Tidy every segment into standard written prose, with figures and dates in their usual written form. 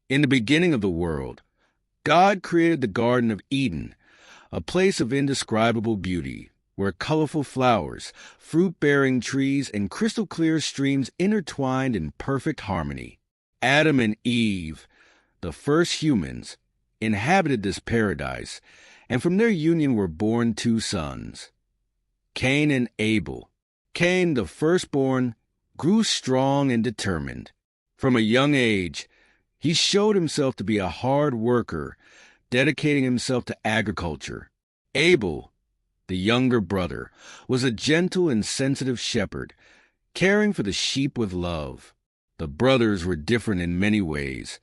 In the beginning of the world, God created the Garden of Eden, a place of indescribable beauty, where colorful flowers, fruit-bearing trees, and crystal-clear streams intertwined in perfect harmony. Adam and Eve, the first humans, inhabited this paradise, and from their union were born two sons, Cain and Abel. Cain, the firstborn, grew strong and determined. From a young age, he showed himself to be a hard worker, dedicating himself to agriculture. Abel, the younger brother, was a gentle and sensitive shepherd, caring for the sheep with love. The brothers were different in many ways,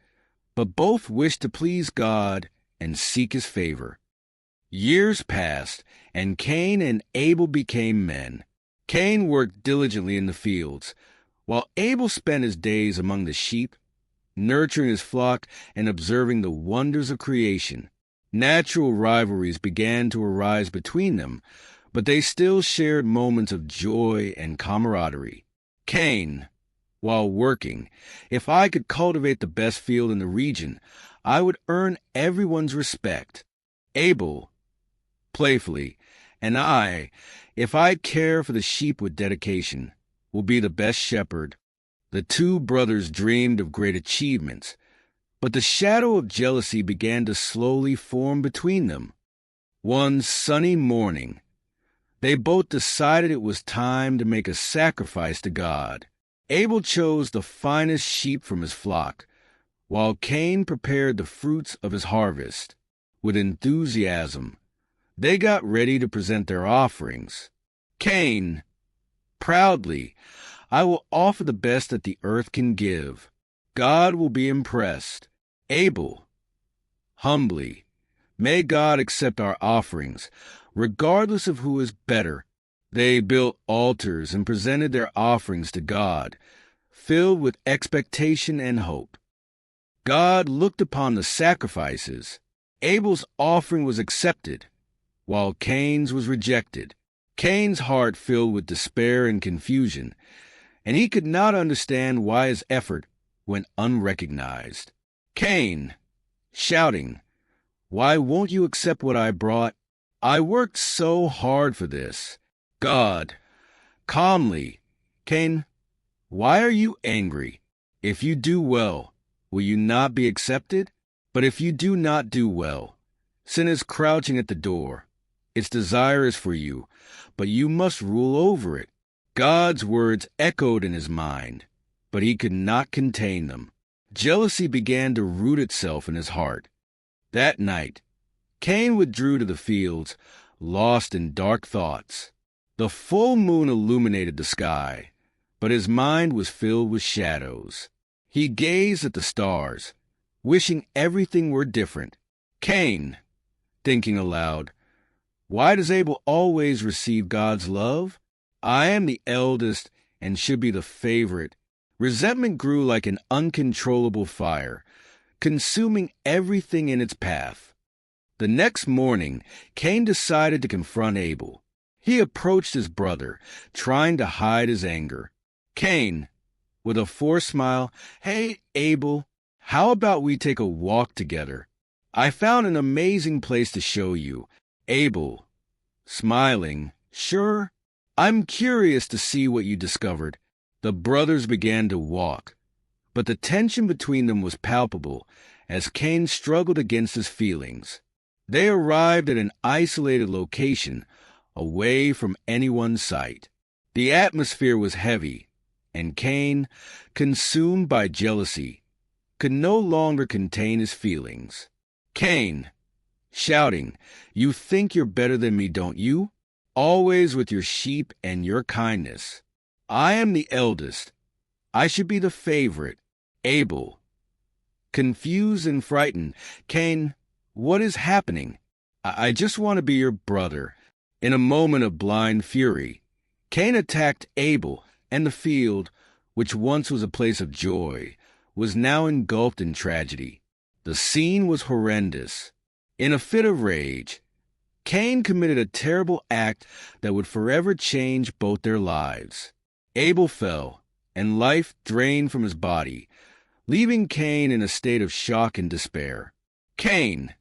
but both wished to please God and seek His favor. Years passed, and Cain and Abel became men. Cain worked diligently in the fields, while Abel spent his days among the sheep, nurturing his flock and observing the wonders of creation. Natural rivalries began to arise between them, but they still shared moments of joy and camaraderie. Cain, while working, if I could cultivate the best field in the region, I would earn everyone's respect. Abel, playfully, and I, if I care for the sheep with dedication, will be the best shepherd. The two brothers dreamed of great achievements, but the shadow of jealousy began to slowly form between them. One sunny morning, they both decided it was time to make a sacrifice to God. Abel chose the finest sheep from his flock, while Cain prepared the fruits of his harvest. With enthusiasm, they got ready to present their offerings. Cain, proudly, I will offer the best that the earth can give. God will be impressed. Abel, humbly, may God accept our offerings, regardless of who is better. They built altars and presented their offerings to God, filled with expectation and hope. God looked upon the sacrifices. Abel's offering was accepted, while Cain's was rejected. Cain's heart filled with despair and confusion, and he could not understand why his effort went unrecognized. Cain, shouting, "Why won't you accept what I brought? I worked so hard for this." God, calmly, "Cain, why are you angry? If you do well, will you not be accepted? But if you do not do well, sin is crouching at the door. Its desire is for you, but you must rule over it." God's words echoed in his mind, but he could not contain them. Jealousy began to root itself in his heart. That night, Cain withdrew to the fields, lost in dark thoughts. The full moon illuminated the sky, but his mind was filled with shadows. He gazed at the stars, wishing everything were different. Cain, thinking aloud, "Why does Abel always receive God's love? I am the eldest and should be the favorite." Resentment grew like an uncontrollable fire, consuming everything in its path. The next morning, Cain decided to confront Abel. He approached his brother, trying to hide his anger. Cain, with a forced smile, "Hey, Abel, how about we take a walk together? I found an amazing place to show you." Abel, smiling, "Sure, I'm curious to see what you discovered." The brothers began to walk, but the tension between them was palpable as Cain struggled against his feelings. They arrived at an isolated location, away from anyone's sight. The atmosphere was heavy, and Cain, consumed by jealousy, could no longer contain his feelings. Cain, shouting, "You think you're better than me, don't you? Always with your sheep and your kindness. I am the eldest. I should be the favorite." Abel, confused and frightened, "Cain, what is happening? I just want to be your brother." In a moment of blind fury, Cain attacked Abel, and the field, which once was a place of joy, was now engulfed in tragedy. The scene was horrendous. In a fit of rage, Cain committed a terrible act that would forever change both their lives. Abel fell, and life drained from his body, leaving Cain in a state of shock and despair. Cain,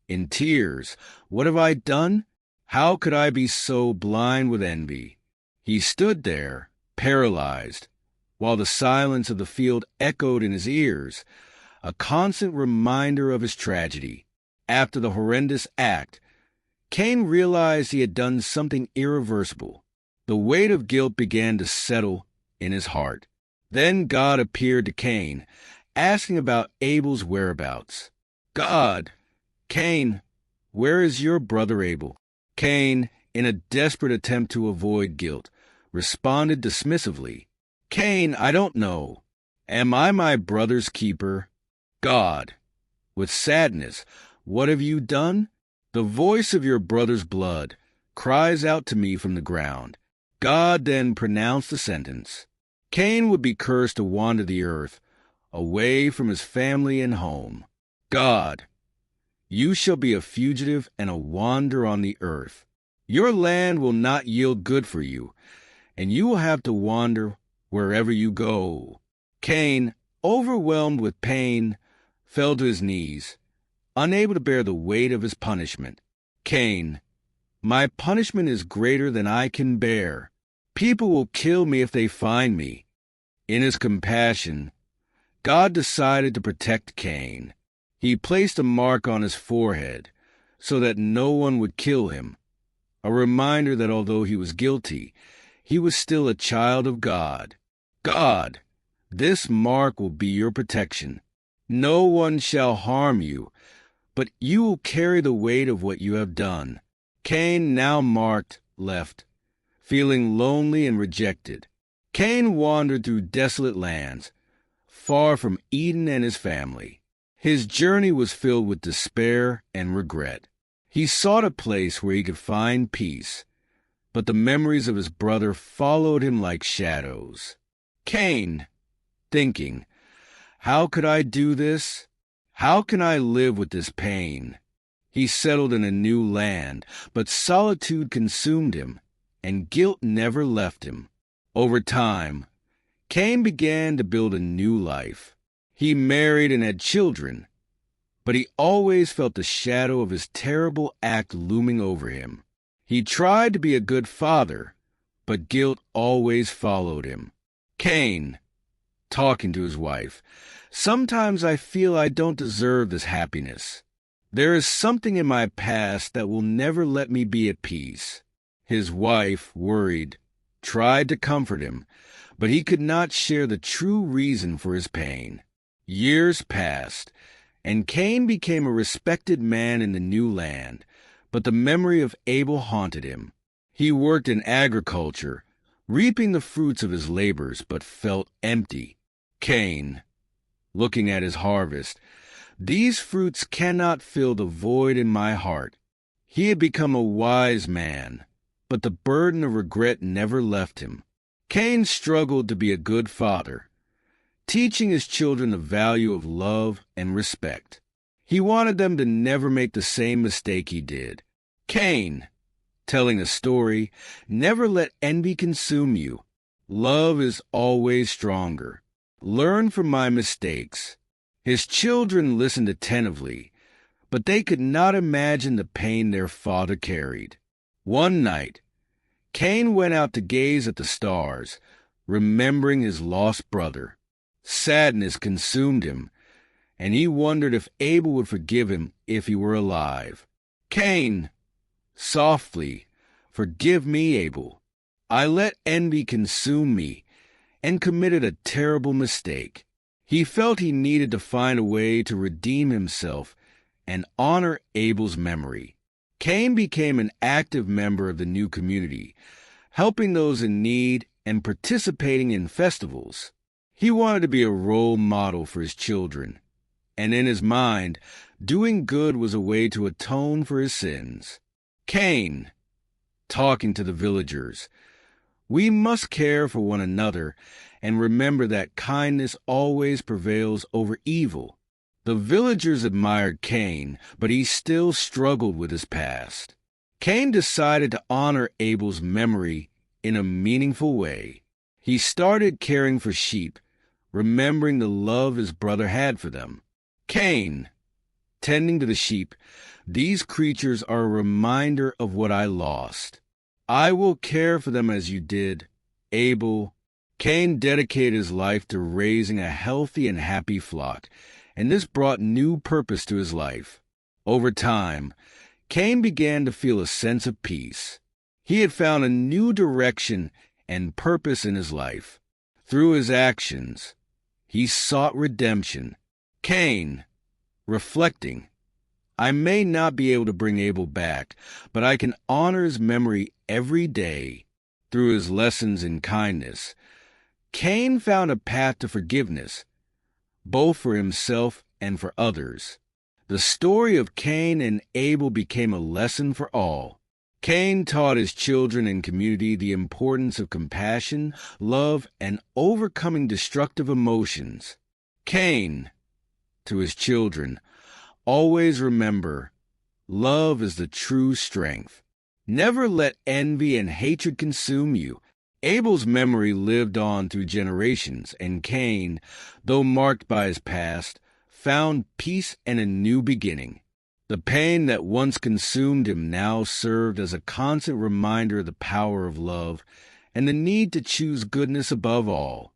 in tears, "What have I done? How could I be so blind with envy?" He stood there, paralyzed, while the silence of the field echoed in his ears, a constant reminder of his tragedy. After the horrendous act, Cain realized he had done something irreversible. The weight of guilt began to settle in his heart. Then God appeared to Cain, asking about Abel's whereabouts. "God, Cain, where is your brother Abel?" Cain, in a desperate attempt to avoid guilt, responded dismissively, "Cain, I don't know. Am I my brother's keeper?" God, with sadness, "What have you done? The voice of your brother's blood cries out to me from the ground." God then pronounced the sentence. Cain would be cursed to wander the earth, away from his family and home. God, "You shall be a fugitive and a wanderer on the earth. Your land will not yield good for you, and you will have to wander wherever you go." Cain, overwhelmed with pain, fell to his knees, unable to bear the weight of his punishment. Cain, "My punishment is greater than I can bear. People will kill me if they find me." In his compassion, God decided to protect Cain. He placed a mark on his forehead so that no one would kill him, a reminder that although he was guilty, he was still a child of God. God, "This mark will be your protection. No one shall harm you, but you will carry the weight of what you have done." Cain, now marked, left, feeling lonely and rejected. Cain wandered through desolate lands, far from Eden and his family. His journey was filled with despair and regret. He sought a place where he could find peace, but the memories of his brother followed him like shadows. Cain, thinking, "How could I do this? How can I live with this pain?" He settled in a new land, but solitude consumed him, and guilt never left him. Over time, Cain began to build a new life. He married and had children, but he always felt the shadow of his terrible act looming over him. He tried to be a good father, but guilt always followed him. Cain, talking to his wife, "Sometimes I feel I don't deserve this happiness. There is something in my past that will never let me be at peace." His wife, worried, tried to comfort him, but he could not share the true reason for his pain. Years passed, and Cain became a respected man in the new land, but the memory of Abel haunted him. He worked in agriculture, reaping the fruits of his labors, but felt empty. Cain, looking at his harvest, "These fruits cannot fill the void in my heart." He had become a wise man, but the burden of regret never left him. Cain struggled to be a good father, teaching his children the value of love and respect. He wanted them to never make the same mistake he did. Cain, telling the story, "Never let envy consume you. Love is always stronger. Learn from my mistakes." His children listened attentively, but they could not imagine the pain their father carried. One night, Cain went out to gaze at the stars, remembering his lost brother. Sadness consumed him, and he wondered if Abel would forgive him if he were alive. "Cain, softly, forgive me, Abel. I let envy consume me and committed a terrible mistake." He felt he needed to find a way to redeem himself and honor Abel's memory. Cain became an active member of the new community, helping those in need and participating in festivals. He wanted to be a role model for his children, and in his mind, doing good was a way to atone for his sins. Cain, talking to the villagers, "We must care for one another and remember that kindness always prevails over evil." The villagers admired Cain, but he still struggled with his past. Cain decided to honor Abel's memory in a meaningful way. He started caring for sheep, remembering the love his brother had for them. Cain, tending to the sheep, these creatures are a reminder of what I lost. I will care for them as you did. Abel. Cain dedicated his life to raising a healthy and happy flock, and this brought new purpose to his life. Over time, Cain began to feel a sense of peace. He had found a new direction and purpose in his life. Through his actions, he sought redemption. Cain, reflecting, I may not be able to bring Abel back, but I can honor his memory every day. Through his lessons in kindness, Cain found a path to forgiveness, both for himself and for others. The story of Cain and Abel became a lesson for all. Cain taught his children and community the importance of compassion, love, and overcoming destructive emotions. Cain, to his children, always remember, love is the true strength. Never let envy and hatred consume you. Abel's memory lived on through generations, and Cain, though marked by his past, found peace and a new beginning. The pain that once consumed him now served as a constant reminder of the power of love and the need to choose goodness above all.